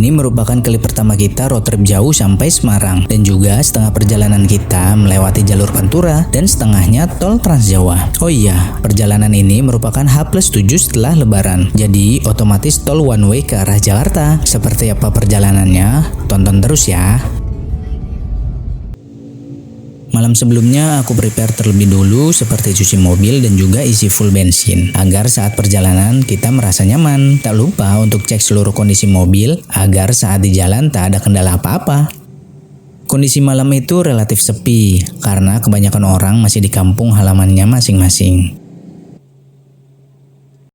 Ini merupakan kali pertama kita road trip jauh sampai Semarang dan juga setengah perjalanan kita melewati jalur Pantura dan setengahnya tol Trans Jawa. Oh iya, perjalanan ini merupakan H+7 setelah Lebaran. Jadi otomatis tol one way ke arah Jakarta. Seperti apa perjalanannya? Tonton terus ya. Malam sebelumnya aku prepare terlebih dulu seperti cuci mobil dan juga isi full bensin agar saat perjalanan kita merasa nyaman. Tak lupa untuk cek seluruh kondisi mobil agar saat di jalan tak ada kendala apa-apa. Kondisi malam itu relatif sepi karena kebanyakan orang masih di kampung halamannya masing-masing.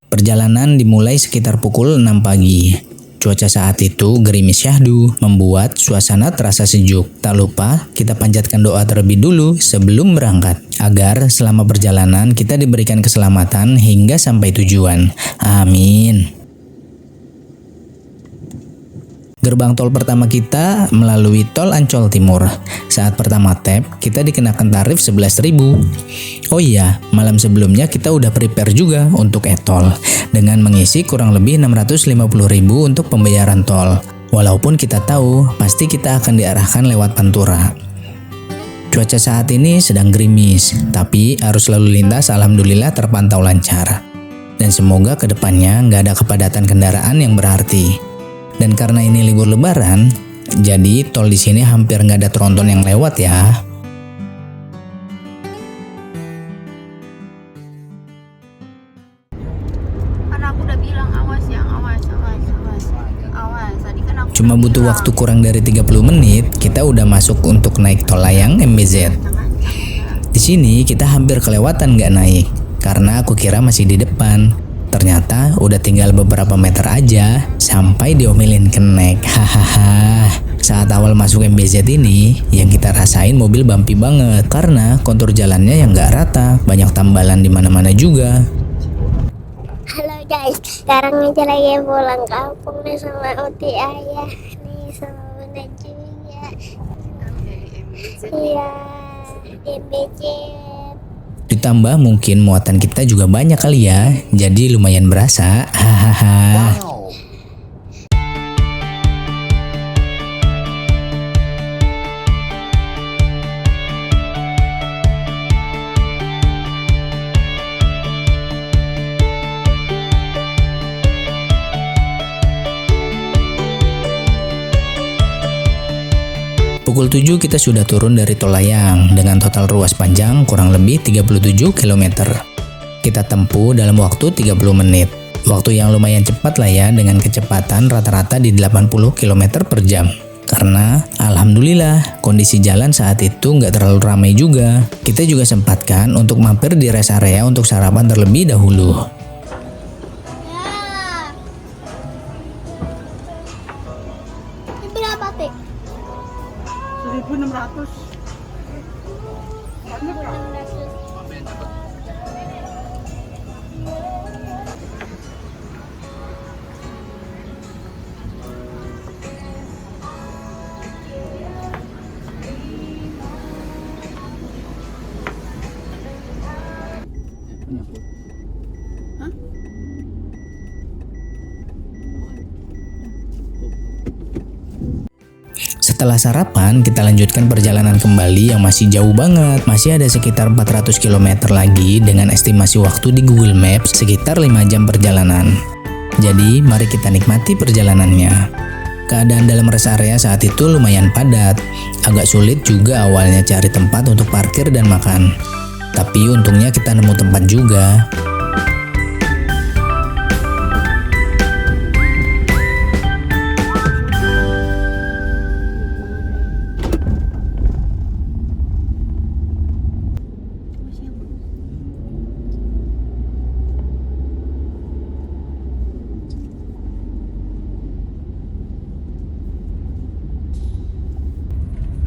Perjalanan dimulai sekitar pukul 6 pagi. Cuaca saat itu gerimis syahdu, membuat suasana terasa sejuk. Tak lupa kita panjatkan doa terlebih dulu sebelum berangkat, agar selama perjalanan kita diberikan keselamatan hingga sampai tujuan. Amin. Gerbang tol pertama kita melalui tol Ancol Timur. Saat pertama tap, kita dikenakan tarif 11.000. Oh iya, malam sebelumnya kita udah prepare juga untuk e-tol dengan mengisi kurang lebih 650.000 untuk pembayaran tol. Walaupun kita tahu pasti kita akan diarahkan lewat Pantura. Cuaca saat ini sedang gerimis, tapi arus lalu lintas alhamdulillah terpantau lancar. Dan semoga kedepannya nggak ada kepadatan kendaraan yang berarti. Dan karena ini libur Lebaran, jadi tol di sini hampir nggak ada tronton yang lewat ya. Karena aku udah bilang awas ya, awas. Tadi kan aku Cuma butuh waktu kurang dari 30 menit, kita udah masuk untuk naik tol layang MBZ. Di sini kita hampir kelewatan nggak naik, karena aku kira masih di depan. Ternyata udah tinggal beberapa meter aja sampai diomelin kenek. Hahaha. Saat awal masuk MBZ ini, yang kita rasain mobil bumpy banget karena kontur jalannya yang nggak rata, banyak tambalan di mana-mana juga. Halo guys, sekarang aja lagi pulang kampung nih sama Uti ayah nih sama Bunda juga. Iya, di MBZ. Ditambah mungkin muatan kita juga banyak kali ya, jadi lumayan berasa. Hahaha. Pukul 7 kita sudah turun dari tol layang dengan total ruas panjang kurang lebih 37 km. Kita tempuh dalam waktu 30 menit. Waktu yang lumayan cepat lah ya dengan kecepatan rata-rata di 80 km per jam. Karena alhamdulillah kondisi jalan saat itu nggak terlalu ramai juga. Kita juga sempatkan untuk mampir di rest area untuk sarapan terlebih dahulu. Ini berapa Tik? 1.600. Setelah sarapan, kita lanjutkan perjalanan kembali yang masih jauh banget. Masih ada sekitar 400 km lagi dengan estimasi waktu di Google Maps sekitar 5 jam perjalanan. Jadi, mari kita nikmati perjalanannya. Keadaan dalam rest area saat itu lumayan padat. Agak sulit juga awalnya cari tempat untuk parkir dan makan. Tapi untungnya kita nemu tempat juga.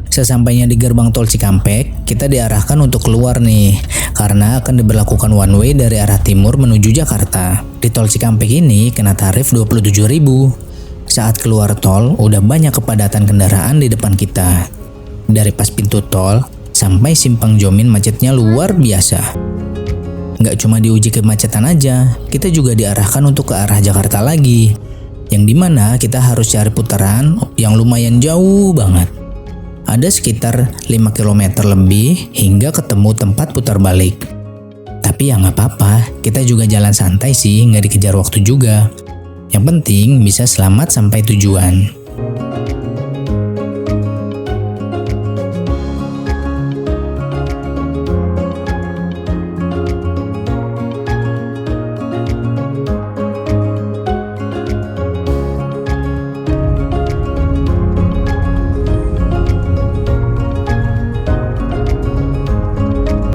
Sesampainya di gerbang tol Cikampek, kita diarahkan untuk keluar nih, karena akan diberlakukan one way dari arah timur menuju Jakarta. Di tol Cikampek ini kena tarif 27.000. Saat keluar tol, udah banyak kepadatan kendaraan di depan kita. Dari pas pintu tol sampai Simpang Jomin macetnya luar biasa. Nggak cuma diuji kemacetan aja, kita juga diarahkan untuk ke arah Jakarta lagi. yang dimana kita harus cari putaran yang lumayan jauh banget. Ada sekitar 5 km lebih hingga ketemu tempat putar balik. Tapi ya nggak apa-apa, kita juga jalan santai sih, nggak dikejar waktu juga. Yang penting bisa selamat sampai tujuan.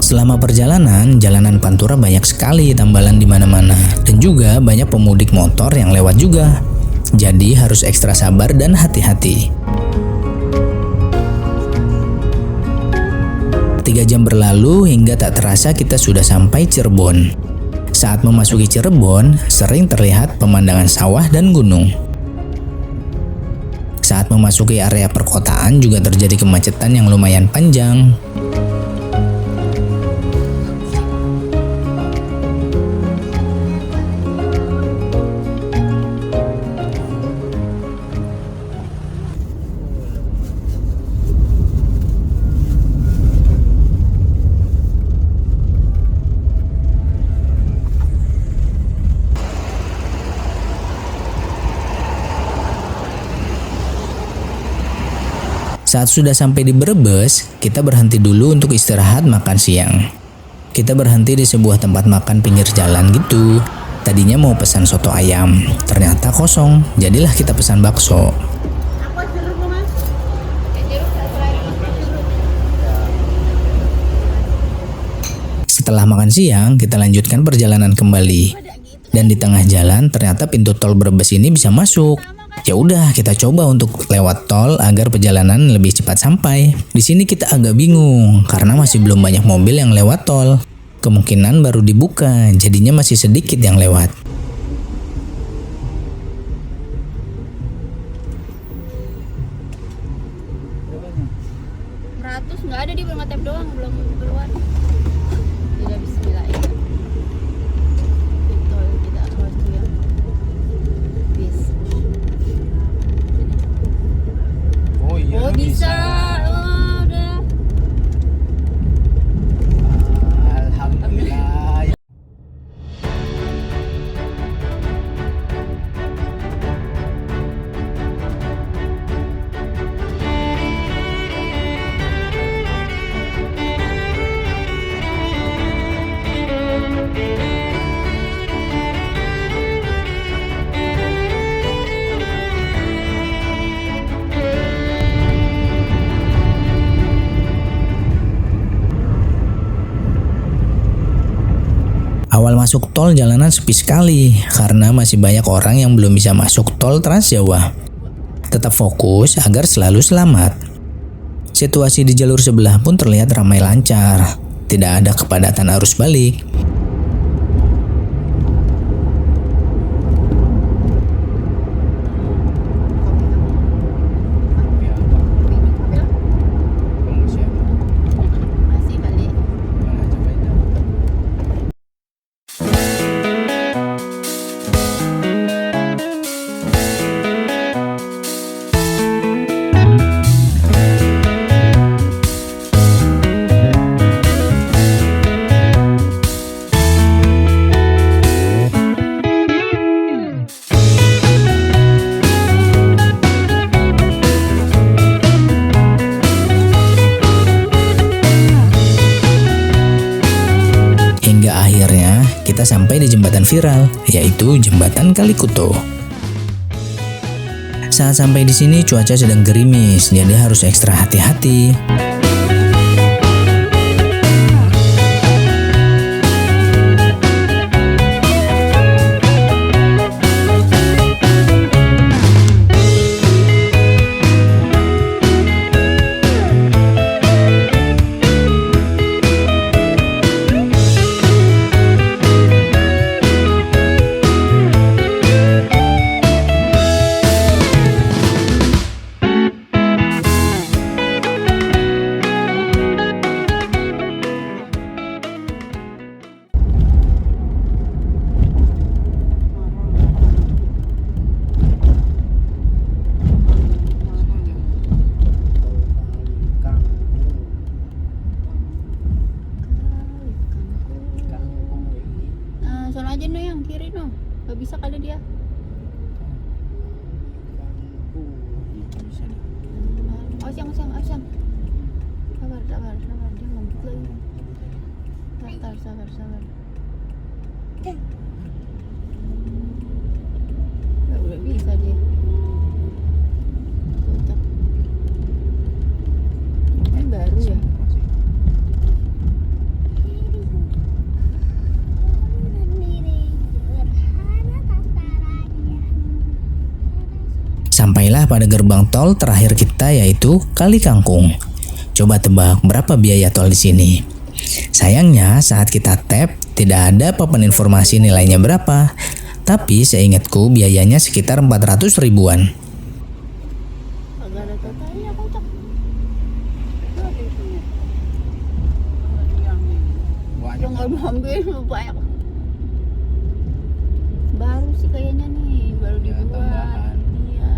Selama perjalanan, jalanan Pantura banyak sekali tambalan di mana-mana dan juga banyak pemudik motor yang lewat juga. Jadi harus ekstra sabar dan hati-hati. 3 jam berlalu hingga tak terasa kita sudah sampai Cirebon. Saat memasuki Cirebon, sering terlihat pemandangan sawah dan gunung. Saat memasuki area perkotaan juga terjadi kemacetan yang lumayan panjang. Saat sudah sampai di Brebes, kita berhenti dulu untuk istirahat makan siang. Kita berhenti di sebuah tempat makan pinggir jalan gitu. Tadinya mau pesan soto ayam, ternyata kosong, jadilah kita pesan bakso. Setelah makan siang, kita lanjutkan perjalanan kembali. Dan di tengah jalan, ternyata pintu tol Brebes ini bisa masuk. Ya udah, kita coba untuk lewat tol agar perjalanan lebih cepat sampai. Di sini kita agak bingung karena masih belum banyak mobil yang lewat tol. Kemungkinan baru dibuka, jadinya masih sedikit yang lewat. Ratus nggak ada, dia baru ngetep doang, belum keluar. Tidak bismillah ya. Betul, kita harus lihat. Bis. Oh iya, Oh bisa. Oh, udah. Alhamdulillah. Awal masuk tol jalanan sepi sekali karena masih banyak orang yang belum bisa masuk tol Trans Jawa. Tetap fokus agar selalu selamat. Situasi di jalur sebelah pun terlihat ramai lancar. Tidak ada kepadatan arus balik. Masih balik. Hingga akhirnya kita sampai di jembatan viral, yaitu Jembatan Kalikuto. Saat sampai di sini cuaca sedang gerimis, jadi harus ekstra hati-hati. aja no yang kiri no. Gak bisa kali dia. Bisa nih. Awas yang. Sabar. Dia ngebut lagi. Sabar. Udah bisa dia. Kocak. Ini baru ya. Sampailah pada gerbang tol terakhir kita yaitu Kali Kangkung. Coba tebak berapa biaya tol di sini? Sayangnya saat kita tap tidak ada papan informasi nilainya berapa. Tapi seingatku biayanya sekitar 400 ribuan. Agak ada totalnya kocak. Yang nggak diambil banyak. Baru sih kayaknya nih, baru Ya, dibuat. tambahan. Iya.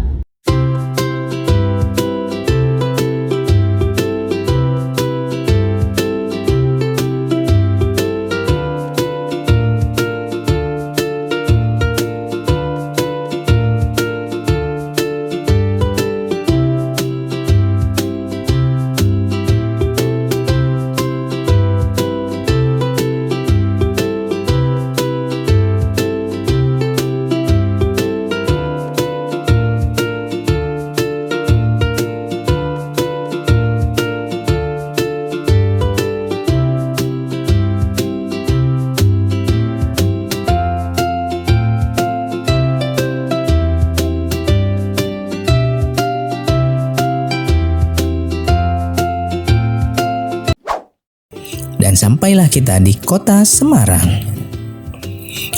Dan sampailah kita di kota Semarang.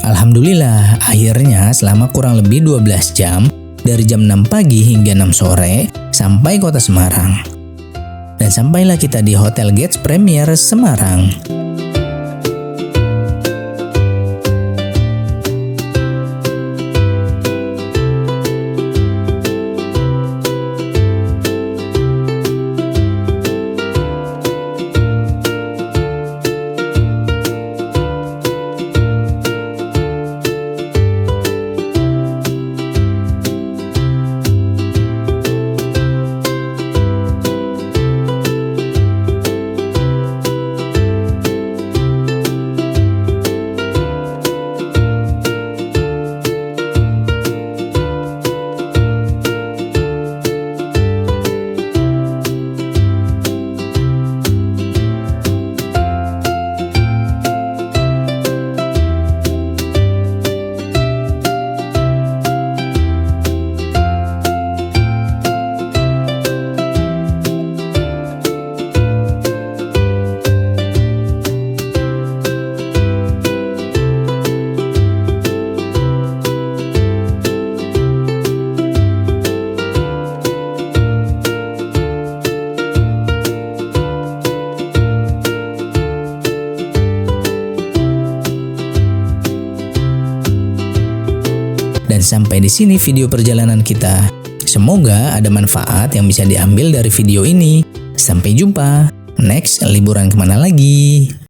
Alhamdulillah, akhirnya selama kurang lebih 12 jam, dari jam 6 pagi hingga 6 sore, sampai kota Semarang. Dan sampailah kita di Hotel Gates Premier Semarang. Dan sampai di sini video perjalanan kita. Semoga ada manfaat yang bisa diambil dari video ini. Sampai jumpa. Next, liburan kemana lagi?